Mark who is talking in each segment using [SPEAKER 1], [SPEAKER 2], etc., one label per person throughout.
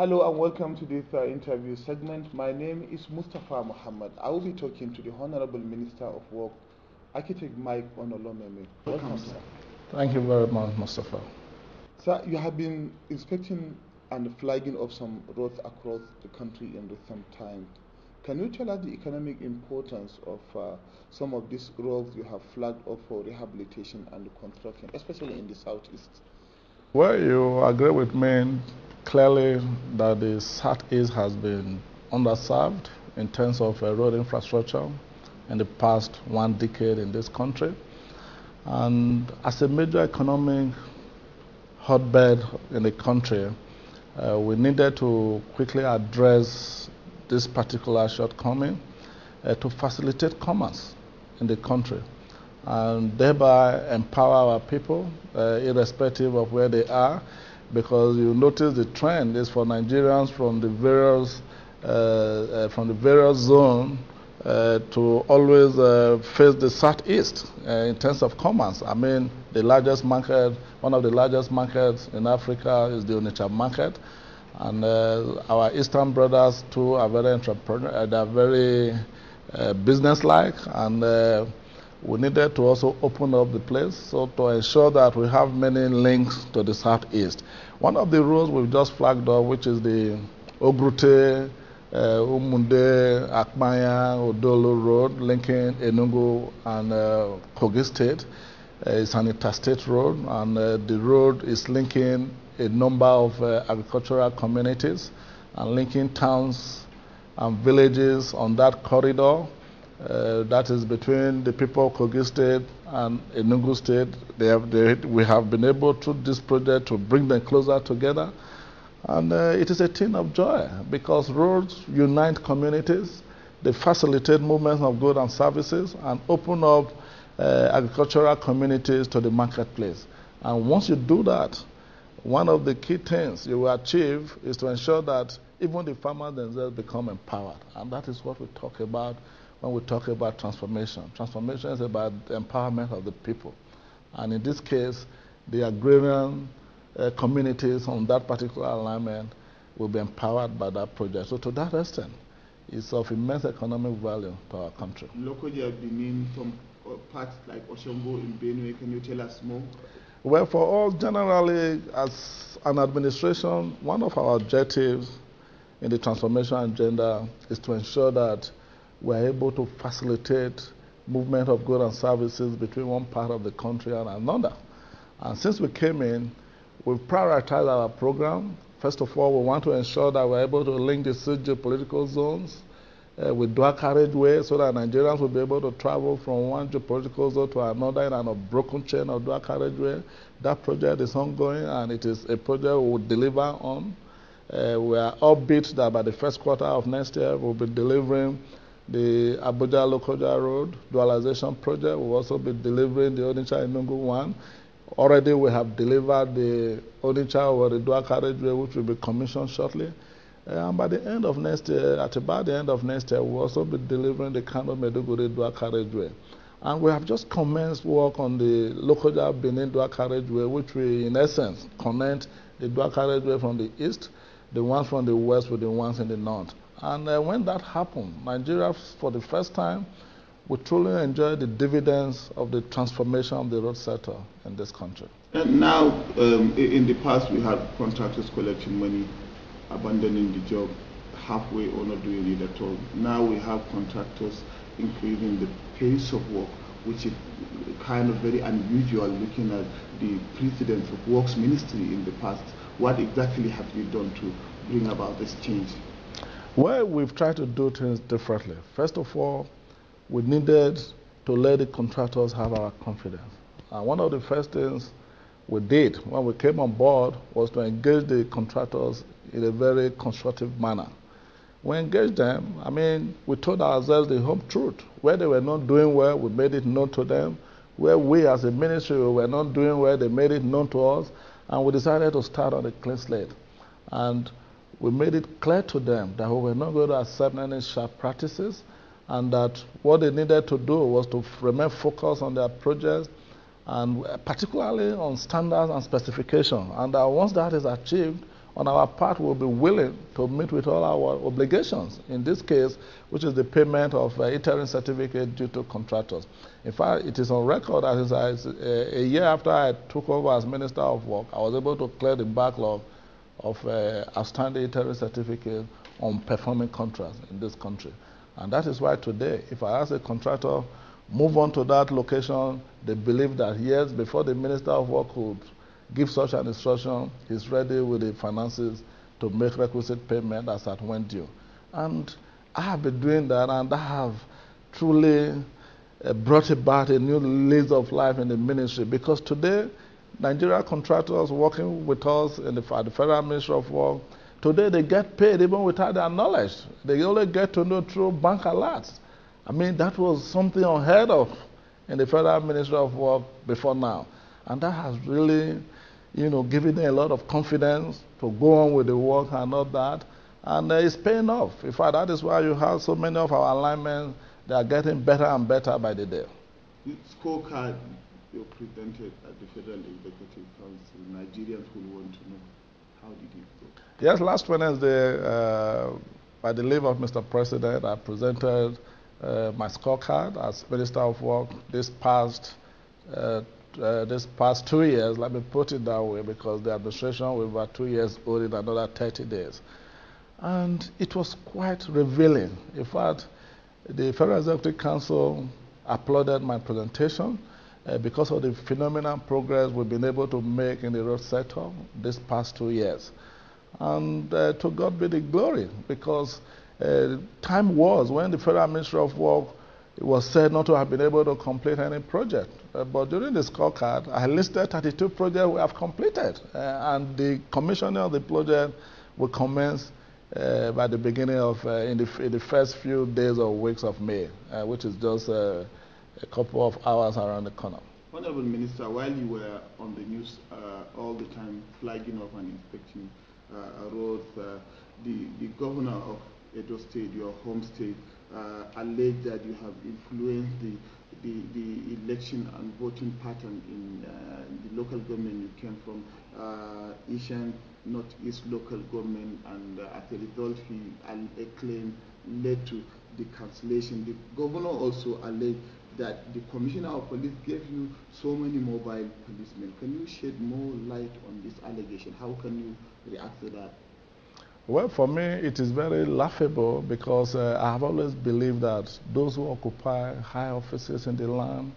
[SPEAKER 1] Hello and welcome to this interview segment. My name is Mustafa Muhammad. I will be talking to the Honorable Minister of Work, Architect Mike Onolomeme. Welcome, sir.
[SPEAKER 2] Thank you very much, Mustafa.
[SPEAKER 1] Sir, you have been inspecting and flagging of some roads across the country in recent times. Can you tell us the economic importance of some of these roads you have flagged up for rehabilitation and construction, especially in the southeast?
[SPEAKER 2] Well, you agree with me clearly that the Southeast has been underserved in terms of road infrastructure in the past 1 decade in this country. And as a major economic hotbed in the country, we needed to quickly address this particular shortcoming to facilitate commerce in the country and thereby empower our people, irrespective of where they are, because you notice the trend is for Nigerians from the various zones to always face the southeast in terms of commerce. I mean, the largest market, one of the largest markets in Africa is the Onitsha market, and our eastern brothers too are very entrepreneurial. They are very businesslike, and we needed to also open up the place so to ensure that we have many links to the southeast. One of the roads we've just flagged up, which is the Ogrute, Umunde, Akmaya, Odolo Road, linking Enugu and Kogi State. It's an interstate road, and the road is linking a number of agricultural communities and linking towns and villages on that corridor. That is between the people of Kogi State and Enugu State. We have been able through this project to bring them closer together. And it is a thing of joy because roads unite communities, they facilitate movements of goods and services, and open up agricultural communities to the marketplace. And once you do that, one of the key things you will achieve is to ensure that even the farmers themselves become empowered. And that is what we talk about when we talk about transformation. Transformation is about the empowerment of the people. And in this case, the agrarian communities on that particular alignment will be empowered by that project. So to that extent, it's of immense economic value to our country.
[SPEAKER 1] Locally, you have been in some parts like Oshombo in Benue. Can you tell us more?
[SPEAKER 2] Well, for us, generally, as an administration, one of our objectives in the transformation agenda is to ensure that we're able to facilitate movement of goods and services between one part of the country and another. And since we came in, we've prioritized our program. First of all, we want to ensure that we're able to link the 6 geopolitical zones with dual carriageway so that Nigerians will be able to travel from one geopolitical zone to another in an unbroken chain of dual carriageway. That project is ongoing, and it is a project we will deliver on. We are upbeat that by the first quarter of next year, we'll be delivering the Abuja-Lokoja Road dualization project. We'll also be delivering the Onitsha-Enugu one. Already we have delivered the Onitsha or the dual carriageway, which will be commissioned shortly. And by the end of next year, at about the end of next year, we'll also be delivering the Kano-Maiduguri dual carriageway. And we have just commenced work on the Lokoja-Benin dual carriageway, which will, in essence, connect the dual carriageway from the east, the ones from the west with the ones in the north. And when that happened, Nigeria, for the first time, will truly enjoy the dividends of the transformation of the road sector in this country.
[SPEAKER 1] And now, in the past, we had contractors collecting money, abandoning the job halfway or not doing it at all. Now we have contractors increasing the pace of work, which is kind of very unusual looking at the precedents of Works Ministry in the past. What exactly have you done to bring about this change?
[SPEAKER 2] Well, we've tried to do things differently. First of all, we needed to let the contractors have our confidence. And one of the first things we did when we came on board was to engage the contractors in a very constructive manner. We engaged them. I mean, we told ourselves the home truth. Where they were not doing well, we made it known to them. Where we as a ministry were not doing well, they made it known to us. And we decided to start on a clean slate. And we made it clear to them that we were not going to accept any sharp practices, and that what they needed to do was to remain focused on their projects, and particularly on standards and specification. And that once that is achieved, on our part, we'll be willing to meet with all our obligations. In this case, which is the payment of interim certificate due to contractors. In fact, it is on record that a year after I took over as Minister of Work, I was able to clear the backlog of outstanding interim certificate on performing contracts in this country. And that is why today, if I ask a contractor, move on to that location, they believe that yes, before the Minister of Work could give such an instruction, he's ready with the finances to make requisite payment as at when due. And I have been doing that, and I have truly brought about a new lease of life in the ministry, because today, Nigeria contractors working with us at the Federal Ministry of Work, today they get paid even without their knowledge. They only get to know through bank alerts. I mean, that was something unheard of in the Federal Ministry of Work before now. And that has really, given them a lot of confidence to go on with the work and all that. And it's paying off. In fact, that is why you have so many of our alignments, they are getting better and better by the day.
[SPEAKER 1] The scorecard you presented at the Federal Executive Council, Nigerians will want to know, how did it go?
[SPEAKER 2] Yes, last Wednesday, by the leave of Mr. President, I presented my scorecard as Minister of Work this past 2 years. Let me put it that way, because the administration will be about 2 years old in another 30 days. And it was quite revealing. In fact, the Federal Executive Council applauded my presentation because of the phenomenal progress we've been able to make in the road sector this past 2 years. And to God be the glory, because time was when the Federal Ministry of Work was said not to have been able to complete any project. But during the scorecard, I listed 32 projects we have completed. And the commissioning of the project will commence by the beginning of, in the first few days or weeks of May, which is just a couple of hours around the corner.
[SPEAKER 1] Honorable Minister, while you were on the news all the time, flagging up and inspecting roads, the governor of Edo State, your home state, alleged that you have influenced the election and voting pattern in the local government you came from, Asian Northeast local government, and as a result, a claim led to the cancellation. The governor also alleged that the commissioner of police gave you so many mobile policemen. Can you shed more light on this allegation? How can you react to that?
[SPEAKER 2] Well, for me, it is very laughable, because I have always believed that those who occupy high offices in the land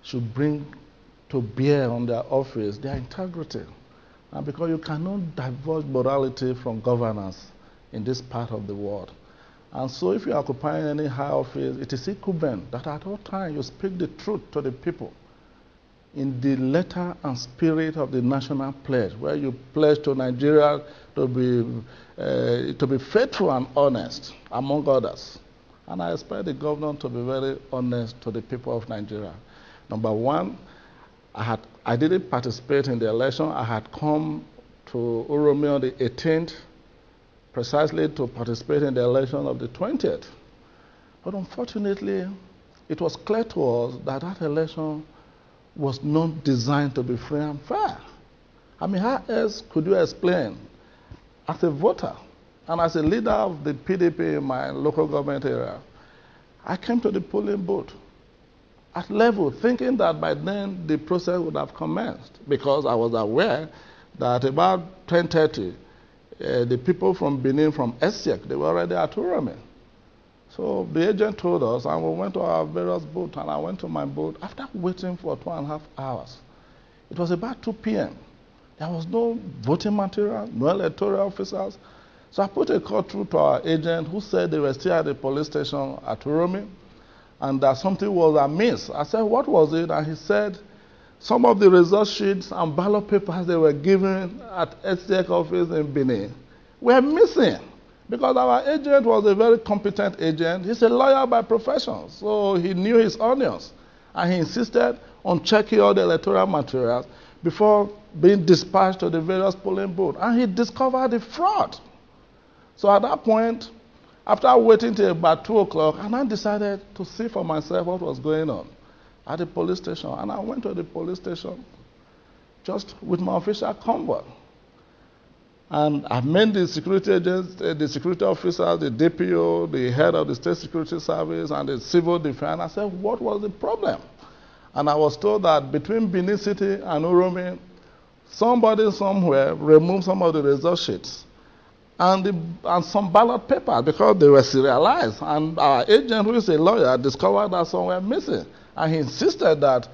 [SPEAKER 2] should bring to bear on their office their integrity. And because you cannot divulge morality from governance in this part of the world. And so if you are occupying any high office, it is incumbent that at all times you speak the truth to the people in the letter and spirit of the national pledge, where you pledge to Nigeria to be faithful and honest, among others. And I expect the governor to be very honest to the people of Nigeria. Number one, I didn't participate in the election. I had come to Uromi on the 18th, precisely to participate in the election of the 20th. But unfortunately, it was clear to us that that election was not designed to be free and fair. I mean, how else could you explain, as a voter and as a leader of the PDP in my local government area, I came to the polling booth at level, thinking that by then the process would have commenced, because I was aware that about 10:30, the people from Benin, from ESSEC, they were already at Uromi. So the agent told us, and we went to our various booths, and I went to my booth after waiting for 2.5 hours. It was about 2 p.m. There was no voting material, no electoral officers. So I put a call through to our agent, who said they were still at the police station at Uromi, and that something was amiss. I said, what was it? And he said, some of the result sheets and ballot papers they were given at ESSEC office in Benin were missing, because our agent was a very competent agent. He's a lawyer by profession, so he knew his onions. And he insisted on checking all the electoral materials before being dispatched to the various polling booths. And he discovered the fraud. So at that point, after waiting till about 2 o'clock, I now decided to see for myself what was going on at the police station. And I went to the police station just with my official convoy. And I've met the security agents, the security officers, the DPO, the head of the State Security Service, and the civil defense. I said, what was the problem? And I was told that between Benin City and Uromi, somebody somewhere removed some of the result sheets and some ballot papers because they were serialized. And our agent, who is a lawyer, discovered that some were missing. And he insisted that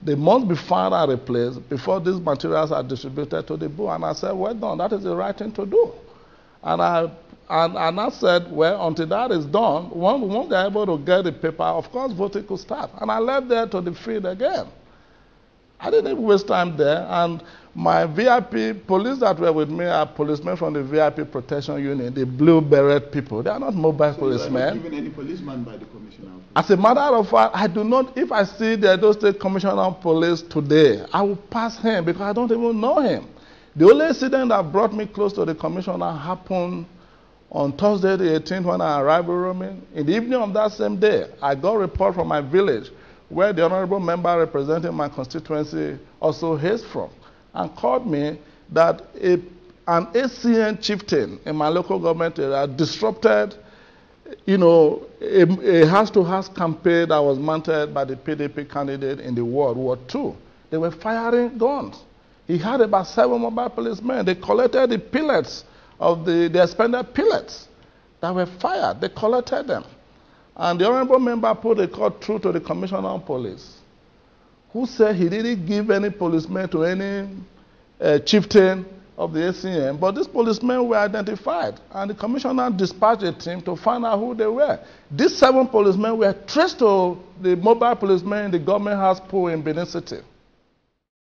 [SPEAKER 2] they must be found and replaced before these materials are distributed to the board. And I said, well done, that is the right thing to do. And I said, well, until that is done, once they're able to get the paper, of course, voting could start. And I left there to the field again. I didn't even waste time there. And my VIP police that were with me are policemen from the VIP protection unit, the blue beret people. They are not mobile policemen.
[SPEAKER 1] You are not given any policeman by the commissioner?
[SPEAKER 2] As a matter of fact, I do not, if I see the Edo State Commissioner of Police today, I will pass him because I don't even know him. The only incident that brought me close to the commissioner happened on Thursday the 18th when I arrived in Uromi. In the evening of that same day, I got a report from my village where the honorable member representing my constituency also hails from, and called me that an ACN chieftain in my local government area disrupted, a house-to-house campaign that was mounted by the PDP candidate in the World War II. They were firing guns. He had about 7 mobile policemen. They collected the pellets of the expended pellets that were fired. They collected them. And the honorable member put a call through to the commissioner of police, who said he didn't give any policemen to any chieftain of the ACN, but these policemen were identified, and the commissioner dispatched a team to find out who they were. These 7 policemen were traced to the mobile policemen in the government house pool in Benin City.